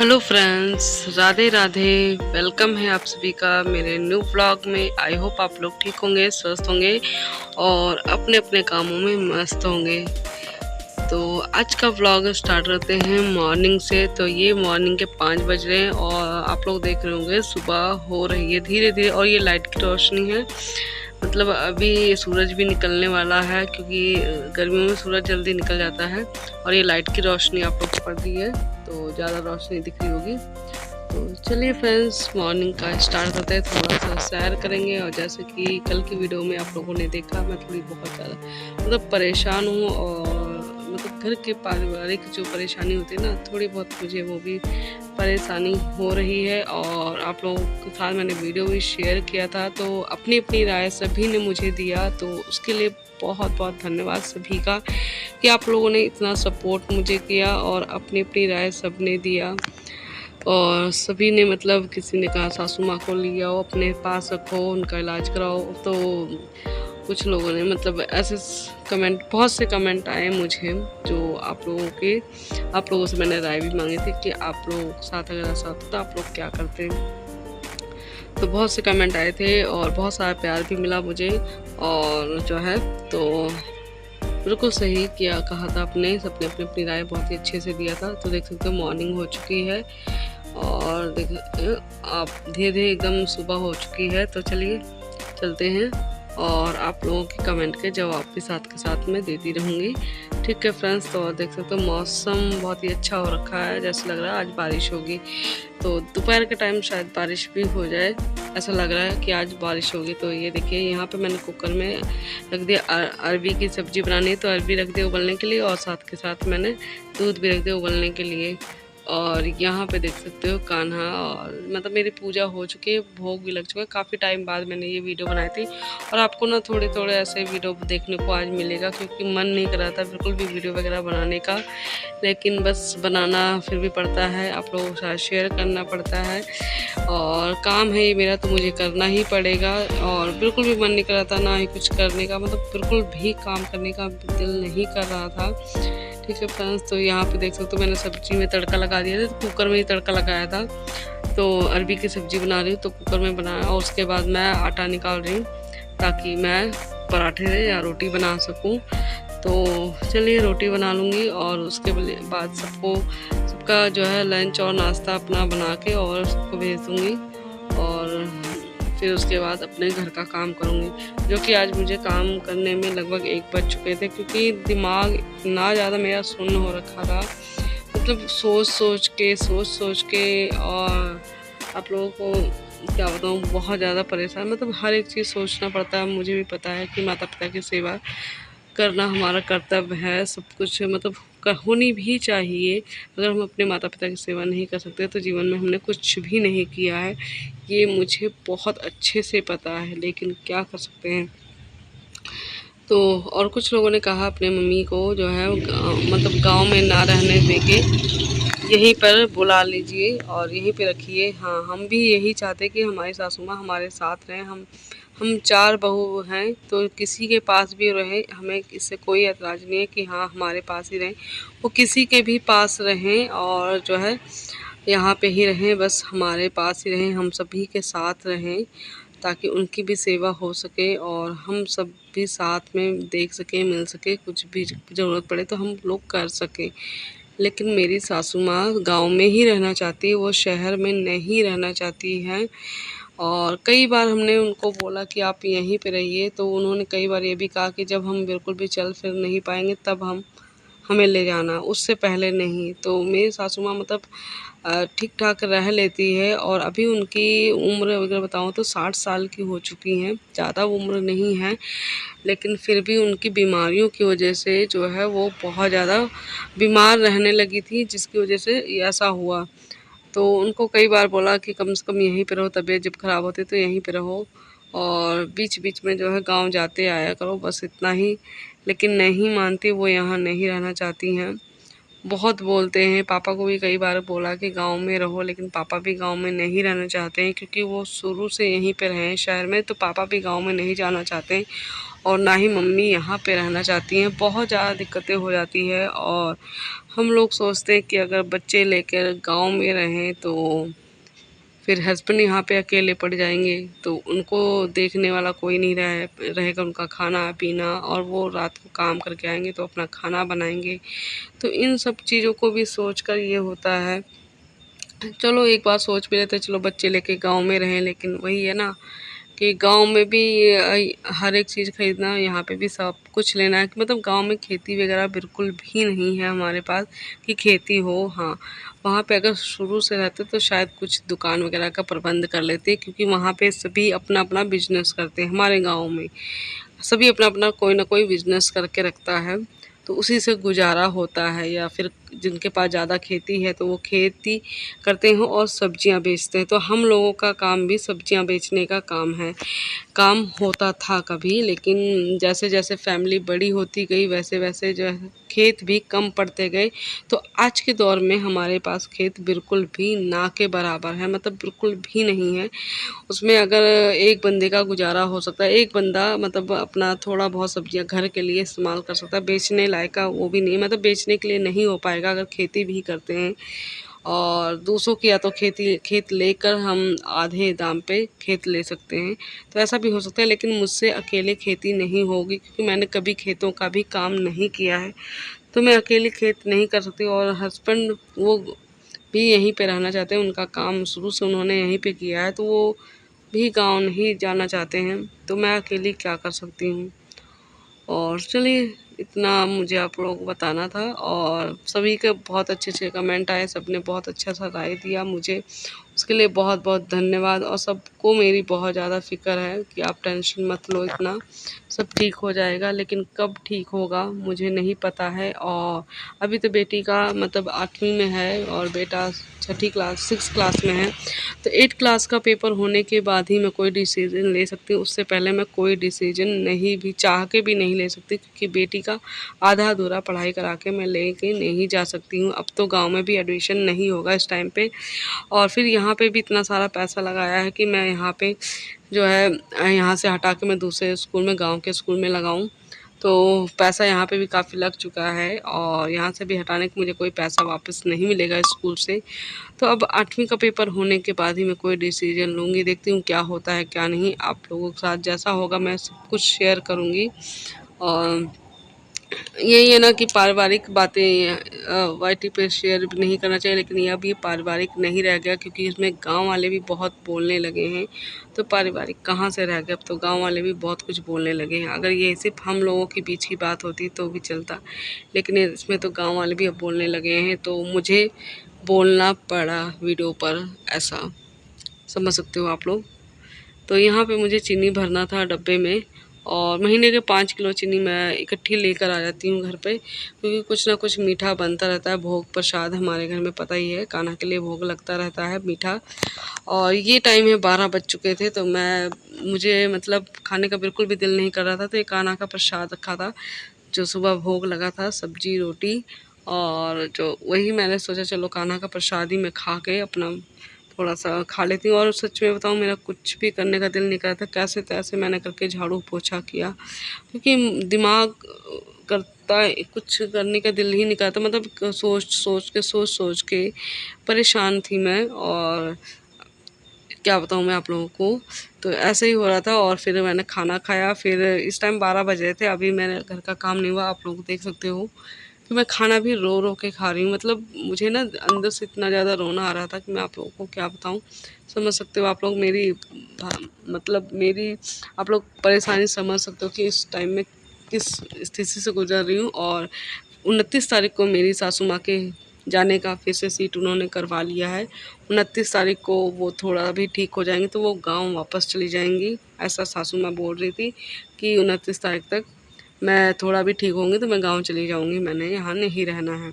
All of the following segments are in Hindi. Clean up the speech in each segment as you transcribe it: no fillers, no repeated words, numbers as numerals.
Hello friends, Radhe Radhe. Welcome है आप सभी का मेरे न्यू व्लॉग में। आई होप आप लोग ठीक होंगे, स्वस्थ होंगे और अपने अपने कामों में मस्त होंगे। तो आज का व्लॉग स्टार्ट करते हैं मॉर्निंग से। तो ये मॉर्निंग के 5 बज रहे हैं और आप लोग देख रहे होंगे सुबह हो रही है धीरे धीरे। और ये लाइट की रोशनी है, मतलब अभी सूरज भी निकलने वाला है क्योंकि गर्मियों में सूरज जल्दी निकल जाता है। और ये लाइट की रोशनी आप लोग को पड़ रही है तो ज़्यादा रोशनी दिख रही होगी। तो चलिए फ्रेंड्स, मॉर्निंग का स्टार्ट करते हैं। थोड़ा सा सैर करेंगे। और जैसे कि कल की वीडियो में आप लोगों ने देखा, मैं थोड़ी बहुत ज़्यादा मतलब परेशान हूँ। और मतलब घर के पारिवारिक जो परेशानी होती है ना, थोड़ी बहुत मुझे वो भी परेशानी हो रही है। और आप लोगों के साथ मैंने वीडियो भी शेयर किया था, तो अपनी अपनी राय सभी ने मुझे दिया। तो उसके लिए बहुत बहुत धन्यवाद सभी का कि आप लोगों ने इतना सपोर्ट मुझे किया और अपनी अपनी राय सब ने दिया। और सभी ने मतलब किसी ने कहा सासू माँ को ले आओ, अपने पास रखो, उनका इलाज कराओ। तो कुछ लोगों ने मतलब ऐसे कमेंट, बहुत से कमेंट आए मुझे जो आप लोगों से मैंने राय भी मांगी थी कि आप लोगों के साथ अगर ऐसा होता तो आप लोग क्या करते। तो बहुत से कमेंट आए थे और बहुत सारा प्यार भी मिला मुझे। और जो है तो बिल्कुल सही किया, कहा था आपने, सबने अपनी अपनी राय बहुत ही अच्छे से दिया था। तो देख सकते हो मॉर्निंग हो चुकी है और देख आप धीरे धीरे एकदम सुबह हो चुकी है। तो चलिए चलते हैं और आप लोगों के कमेंट के जवाब भी साथ के साथ में देती रहूँगी। ठीक है फ्रेंड्स, तो देख सकते हो मौसम बहुत ही अच्छा हो रखा है, जैसे लग रहा है आज बारिश होगी। तो दोपहर के टाइम शायद बारिश भी हो जाए, ऐसा लग रहा है कि आज बारिश होगी। तो ये देखिए यहाँ पे मैंने कुकर में रख दिया अरबी की सब्ज़ी बनानी है, तो अरबी रख दिया उबलने के लिए और साथ के साथ मैंने दूध भी रख दिया उबलने के लिए। और यहाँ पे देख सकते हो कान्हा, और मतलब मेरी पूजा हो चुकी है, भोग भी लग चुका है। काफ़ी टाइम बाद मैंने ये वीडियो बनाई थी और आपको ना थोड़े थोड़े ऐसे वीडियो देखने को आज मिलेगा, क्योंकि मन नहीं कर रहा था बिल्कुल भी वीडियो वगैरह बनाने का। लेकिन बस बनाना फिर भी पड़ता है, आप लोगों के साथ शेयर करना पड़ता है और काम है ये मेरा, तो मुझे करना ही पड़ेगा। और बिल्कुल भी मन नहीं कर रहा था, ना ही कुछ करने का, मतलब बिल्कुल भी काम करने का दिल नहीं कर रहा था। ठीक है फ्रेंड्स, तो यहाँ पे देख सकते हो मैंने सब्जी में तड़का लगा दिया था, तो कुकर में ही तड़का लगाया था। तो अरबी की सब्ज़ी बना रही हूँ तो कुकर में बनाया और उसके बाद मैं आटा निकाल रही हूँ ताकि मैं पराठे या रोटी बना सकूँ। तो चलिए रोटी बना लूँगी और उसके बाद सबका जो है लंच और नाश्ता अपना बना के और सबको भेज दूँगी। और फिर उसके बाद अपने घर का काम करूँगी, जो कि आज मुझे काम करने में लगभग 1 बज चुके थे, क्योंकि दिमाग इतना ज़्यादा मेरा सुन्न हो रखा था, मतलब सोच सोच के। और आप लोगों को क्या बताऊँ, बहुत ज़्यादा परेशान, मतलब हर एक चीज़ सोचना पड़ता है। मुझे भी पता है कि माता पिता की सेवा करना हमारा कर्तव्य है, सब कुछ मतलब होनी भी चाहिए। अगर हम अपने माता पिता की सेवा नहीं कर सकते तो जीवन में हमने कुछ भी नहीं किया है, ये मुझे बहुत अच्छे से पता है, लेकिन क्या कर सकते हैं। तो और कुछ लोगों ने कहा अपने मम्मी को जो है मतलब गांव में ना रहने देके यहीं पर बुला लीजिए और यहीं पे रखिए। हाँ, हम भी यही चाहते कि हमारी सासू माँ हमारे साथ रहें। हम 4 बहू हैं, तो किसी के पास भी रहे, हमें इससे कोई एतराज़ नहीं है कि हाँ हमारे पास ही रहें। वो किसी के भी पास रहें और जो है यहाँ पे ही रहें, बस हमारे पास ही रहें, हम सभी के साथ रहें, ताकि उनकी भी सेवा हो सके और हम सब भी साथ में देख सकें, मिल सके, कुछ भी ज़रूरत पड़े तो हम लोग कर सकें। लेकिन मेरी सासू माँ गाँव में ही रहना चाहती है, वो शहर में नहीं रहना चाहती हैं। और कई बार हमने उनको बोला कि आप यहीं पे रहिए, तो उन्होंने कई बार ये भी कहा कि जब हम बिल्कुल भी चल फिर नहीं पाएंगे तब हमें ले जाना, उससे पहले नहीं। तो मेरी सासू माँ मतलब ठीक ठाक रह लेती है और अभी उनकी उम्र अगर बताऊँ तो 60 साल की हो चुकी हैं, ज़्यादा उम्र नहीं है। लेकिन फिर भी उनकी बीमारियों की वजह से जो है वो बहुत ज़्यादा बीमार रहने लगी थी, जिसकी वजह से ऐसा हुआ। तो उनको कई बार बोला कि कम से कम यहीं पे रहो, तबीयत जब ख़राब होती तो यहीं पे रहो और बीच बीच में जो है गांव जाते आया करो, बस इतना ही। लेकिन नहीं मानती, वो यहाँ नहीं रहना चाहती हैं, बहुत बोलते हैं। पापा को भी कई बार बोला कि गांव में रहो, लेकिन पापा भी गांव में नहीं रहना चाहते हैं, क्योंकि वो शुरू से यहीं पे रहे हैं शहर में, तो पापा भी गांव में नहीं जाना चाहते हैं और ना ही मम्मी यहाँ पे रहना चाहती हैं। बहुत ज़्यादा दिक्कतें हो जाती है और हम लोग सोचते हैं कि अगर बच्चे लेकर गांव में रहें तो फिर हस्बैंड यहाँ पे अकेले पड़ जाएंगे, तो उनको देखने वाला कोई नहीं रहेगा, उनका खाना पीना, और वो रात को काम करके आएंगे तो अपना खाना बनाएंगे। तो इन सब चीज़ों को भी सोच कर ये होता है। चलो एक बार सोच भी लेते चलो बच्चे लेके गांव में रहें, लेकिन वही है ना कि गांव में भी हर एक चीज़ खरीदना, यहाँ पे भी सब कुछ लेना है। मतलब गांव में खेती वगैरह बिल्कुल भी नहीं है हमारे पास कि खेती हो। हाँ, वहाँ पे अगर शुरू से रहते तो शायद कुछ दुकान वगैरह का प्रबंध कर लेते, क्योंकि वहाँ पे सभी अपना अपना बिजनेस करते हैं। हमारे गाँव में सभी अपना अपना कोई ना कोई बिजनेस करके रखता है, तो उसी से गुजारा होता है। या फिर जिनके पास ज़्यादा खेती है तो वो खेती करते हैं और सब्जियां बेचते हैं। तो हम लोगों का काम भी सब्जियां बेचने का काम है, काम होता था कभी, लेकिन जैसे जैसे फैमिली बड़ी होती गई वैसे वैसे जो है खेत भी कम पड़ते गए। तो आज के दौर में हमारे पास खेत बिल्कुल भी ना के बराबर है, मतलब बिल्कुल भी नहीं है। उसमें अगर एक बंदे का गुजारा हो सकता है, एक बंदा मतलब अपना थोड़ा बहुत सब्जियां घर के लिए इस्तेमाल कर सकता है, बेचने लायक का वो भी नहीं, मतलब बेचने के लिए नहीं हो पाएगा अगर खेती भी करते हैं। और दूसरों की या तो खेत लेकर हम आधे दाम पे खेत ले सकते हैं, तो ऐसा भी हो सकता है। लेकिन मुझसे अकेले खेती नहीं होगी, क्योंकि मैंने कभी खेतों का भी काम नहीं किया है, तो मैं अकेले खेत नहीं कर सकती। और हस्बैंड वो भी यहीं पे रहना चाहते हैं, उनका काम शुरू से उन्होंने यहीं पे किया है, तो वो भी गाँव नहीं जाना चाहते हैं, तो मैं अकेली क्या कर सकती हूँ। और चलिए इतना मुझे आप लोगों को बताना था। और सभी के बहुत अच्छे अच्छे कमेंट आए, सबने बहुत अच्छा सा राय दिया मुझे, उसके लिए बहुत बहुत धन्यवाद। और सबको मेरी बहुत ज़्यादा फ़िक्र है कि आप टेंशन मत लो इतना, सब ठीक हो जाएगा। लेकिन कब ठीक होगा मुझे नहीं पता है। और अभी तो बेटी का मतलब 8वीं में है और बेटा 6 क्लास में है, तो 8 क्लास का पेपर होने के बाद ही मैं कोई डिसीज़न ले सकती हूँ। उससे पहले मैं कोई डिसीज़न नहीं भी चाह के भी नहीं ले सकती, क्योंकि बेटी का आधा अधूरा पढ़ाई करा के मैं लेके नहीं जा सकती हूँ। अब तो गांव में भी एडमिशन नहीं होगा इस टाइम पे, और फिर यहाँ पे भी इतना सारा पैसा लगाया है कि मैं यहाँ पे जो है यहाँ से हटा के मैं दूसरे स्कूल में, गाँव के स्कूल में लगाऊँ, तो पैसा यहाँ पे भी काफ़ी लग चुका है। और यहाँ से भी हटाने के मुझे कोई पैसा वापस नहीं मिलेगा स्कूल से। तो अब 8वीं का पेपर होने के बाद ही मैं कोई डिसीजन लूँगी, देखती हूँ क्या होता है क्या नहीं। आप लोगों के साथ जैसा होगा मैं सब कुछ शेयर करूँगी। और यही है ना कि पारिवारिक बातें वाईटी पे शेयर भी नहीं करना चाहिए, लेकिन अब ये पारिवारिक नहीं रह गया, क्योंकि इसमें गांव वाले भी बहुत बोलने लगे हैं। तो पारिवारिक कहाँ से रह गया, अब तो गांव वाले भी बहुत कुछ बोलने लगे हैं। अगर ये सिर्फ हम लोगों के बीच की बात होती तो भी चलता, लेकिन इसमें तो गांव वाले भी अब बोलने लगे हैं, तो मुझे बोलना पड़ा वीडियो पर। ऐसा समझ सकते हो आप लोग। तो यहाँ पे मुझे चीनी भरना था डब्बे में, और महीने के 5 किलो चीनी मैं इकट्ठी लेकर आ जाती हूँ घर पे, क्योंकि कुछ ना कुछ मीठा बनता रहता है। भोग प्रसाद हमारे घर में पता ही है, कान्हा के लिए भोग लगता रहता है मीठा। और ये टाइम है 12 बज चुके थे, तो मुझे मतलब खाने का बिल्कुल भी दिल नहीं कर रहा था, तो ये कान्हा का प्रसाद रखा था जो सुबह भोग लगा था, सब्जी रोटी, और जो वही मैंने सोचा चलो कान्हा का प्रसाद ही मैं खा के अपना थोड़ा सा खा लेती हूँ। और सच में बताऊँ मेरा कुछ भी करने का दिल नहीं कर रहा था, कैसे तैसे मैंने करके झाड़ू पोछा किया, क्योंकि दिमाग करता है कुछ करने का दिल ही नहीं करता, मतलब सोच के परेशान थी मैं। और क्या बताऊँ मैं आप लोगों को, तो ऐसे ही हो रहा था। और फिर मैंने खाना खाया, फिर इस टाइम 12 बज रहे थे, अभी मेरे घर का काम नहीं हुआ। आप लोग देख सकते हो कि मैं खाना भी रो रो के खा रही हूँ, मतलब मुझे ना अंदर से इतना ज़्यादा रोना आ रहा था कि मैं आप लोगों को क्या बताऊँ। समझ सकते हो आप लोग मेरी मतलब मेरी आप लोग परेशानी समझ सकते हो कि इस टाइम में किस स्थिति से गुजर रही हूँ। और 29 तारीख को मेरी सासू माँ के जाने का फिर से सीट उन्होंने करवा लिया है। 29 तारीख को वो थोड़ा भी ठीक हो जाएंगी तो वो गांव वापस चली जाएंगी, ऐसा सासू माँ बोल रही थी कि 29 तारीख तक मैं थोड़ा भी ठीक होंगी तो मैं गांव चली जाऊंगी, मैंने यहाँ नहीं रहना है।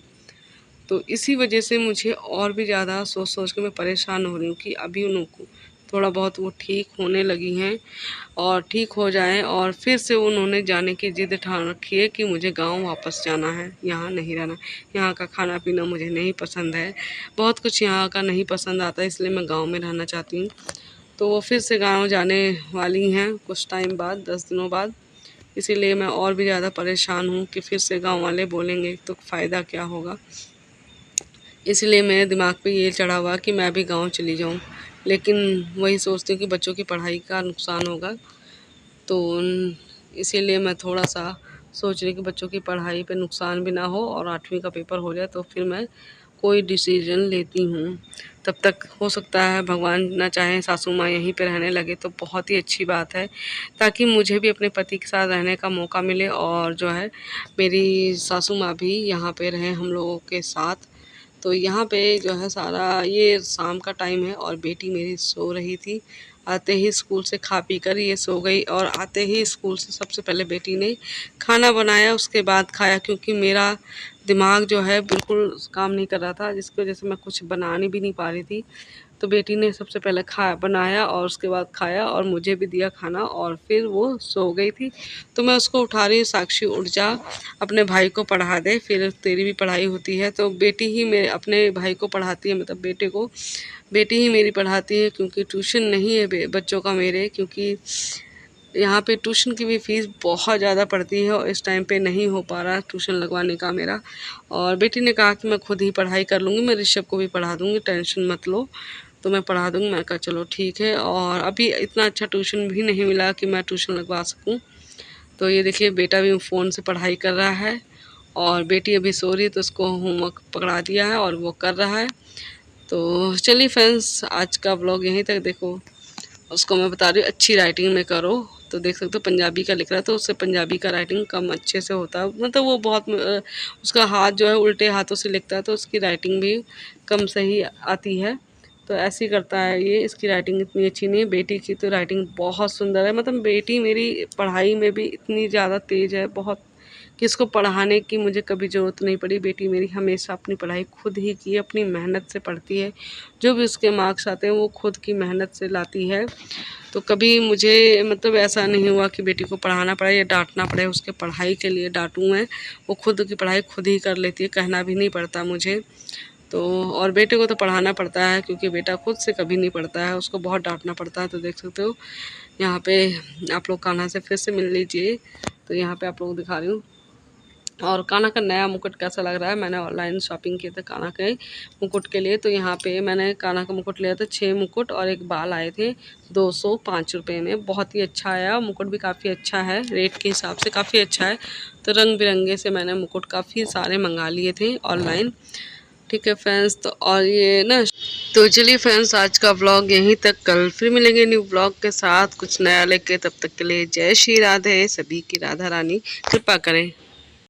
तो इसी वजह से मुझे और भी ज़्यादा सोच सोच के मैं परेशान हो रही हूँ कि अभी उनको थोड़ा बहुत वो ठीक होने लगी हैं और ठीक हो जाएं, और फिर से उन्होंने जाने की ज़िद ठान रखी है कि मुझे गांव वापस जाना है, यहाँ नहीं रहना। यहाँ का खाना पीना मुझे नहीं पसंद है, बहुत कुछ यहाँ का नहीं पसंद आता, इसलिए मैं गाँव में रहना चाहती हूँ। तो वो फिर से गाँव जाने वाली हैं कुछ टाइम बाद, 10 दिनों बाद। इसीलिए मैं और भी ज़्यादा परेशान हूँ कि फिर से गांव वाले बोलेंगे तो फ़ायदा क्या होगा। इसलिए मेरे दिमाग पे ये चढ़ा हुआ कि मैं भी गांव चली जाऊँ, लेकिन वही सोचती हूँ कि बच्चों की पढ़ाई का नुकसान होगा, तो इसीलिए मैं थोड़ा-सा सोच रही कि बच्चों की पढ़ाई पे नुकसान भी ना हो और 8वीं का पेपर हो जाए तो फिर मैं कोई डिसीज़न लेती हूँ। तब तक हो सकता है भगवान ना चाहे सासू माँ यहीं पे रहने लगे तो बहुत ही अच्छी बात है, ताकि मुझे भी अपने पति के साथ रहने का मौका मिले और जो है मेरी सासू माँ भी यहाँ पे रहें हम लोगों के साथ। तो यहाँ पे जो है सारा ये शाम का टाइम है और बेटी मेरी सो रही थी। आते ही स्कूल से खा पी कर ये सो गई और आते ही स्कूल से सबसे पहले बेटी ने खाना बनाया, उसके बाद खाया, क्योंकि मेरा दिमाग जो है बिल्कुल काम नहीं कर रहा था, जिसकी वजह से मैं कुछ बनाने भी नहीं पा रही थी। तो बेटी ने सबसे पहले बनाया और उसके बाद खाया और मुझे भी दिया खाना और फिर वो सो गई थी। तो मैं उसको उठा रही हूँ, साक्षी उठ जा, अपने भाई को पढ़ा दे, फिर तेरी भी पढ़ाई होती है। तो बेटी ही मेरे अपने भाई को पढ़ाती है, मतलब बेटे को बेटी ही मेरी पढ़ाती है, क्योंकि ट्यूशन नहीं है बच्चों का मेरे, क्योंकि यहाँ पे ट्यूशन की भी फ़ीस बहुत ज़्यादा पड़ती है और इस टाइम पे नहीं हो पा रहा ट्यूशन लगवाने का मेरा। और बेटी ने कहा कि मैं खुद ही पढ़ाई कर लूँगी, मैं ऋषभ को भी पढ़ा दूँगी, टेंशन मत लो, तो मैं पढ़ा दूँगी। मैंने कहा चलो ठीक है, और अभी इतना अच्छा ट्यूशन भी नहीं मिला कि मैं ट्यूशन लगवा सकूँ। तो ये देखिए बेटा भी फ़ोन से पढ़ाई कर रहा है और बेटी अभी सो रही है, तो उसको होमवर्क पकड़ा दिया है और वो कर रहा है। तो चलिए फ्रेंड्स, आज का व्लॉग यहीं तक। देखो उसको मैं बता रही हूँ अच्छी राइटिंग में करो, तो देख सकते हो पंजाबी का लिख रहा है, तो उससे पंजाबी का राइटिंग कम अच्छे से होता है, मतलब वो बहुत उसका हाथ जो है उल्टे हाथों से लिखता है, तो उसकी राइटिंग भी कम सही आती है। तो ऐसे ही करता है ये, इसकी राइटिंग इतनी अच्छी नहीं है। बेटी की तो राइटिंग बहुत सुंदर है, मतलब बेटी मेरी पढ़ाई में भी इतनी ज़्यादा तेज़ है, बहुत, कि इसको पढ़ाने की मुझे कभी ज़रूरत नहीं पड़ी। बेटी मेरी हमेशा अपनी पढ़ाई खुद ही की, अपनी मेहनत से पढ़ती है, जो भी उसके मार्क्स आते हैं वो खुद की मेहनत से लाती है। तो कभी मुझे मतलब ऐसा नहीं हुआ कि बेटी को पढ़ाना पड़े या डांटना पड़े, उसके पढ़ाई के लिए डांटूँ मैं, वो खुद की पढ़ाई खुद ही कर लेती है, कहना भी नहीं पड़ता मुझे। तो और बेटे को तो पढ़ाना पड़ता है, क्योंकि बेटा खुद से कभी नहीं पढ़ता है, उसको बहुत डांटना पड़ता है। तो देख सकते हो यहाँ पे आप लोग कान्हा से फिर से मिल लीजिए। तो यहाँ पे आप लोग दिखा रही हूँ, और कान्हा का नया मुकुट कैसा लग रहा है। मैंने ऑनलाइन शॉपिंग किया था कान्हा के मुकुट के लिए, तो यहाँ पे मैंने कान्हा का मुकुट लिया था, 6 मुकुट और एक बाल आए थे 205 रुपये में। बहुत ही अच्छा आया, मुकुट भी काफ़ी अच्छा है, रेट के हिसाब से काफ़ी अच्छा है। तो रंग बिरंगे से मैंने मुकुट काफ़ी सारे मंगा लिए थे ऑनलाइन। ठीक है फ्रेंड्स, तो और ये ना, तो चलिए फ्रेंड्स, आज का व्लॉग यहीं तक। कल फिर मिलेंगे न्यू व्लॉग के साथ कुछ नया लेके, तब तक के लिए जय श्री राधे। सभी की राधा रानी कृपा करें।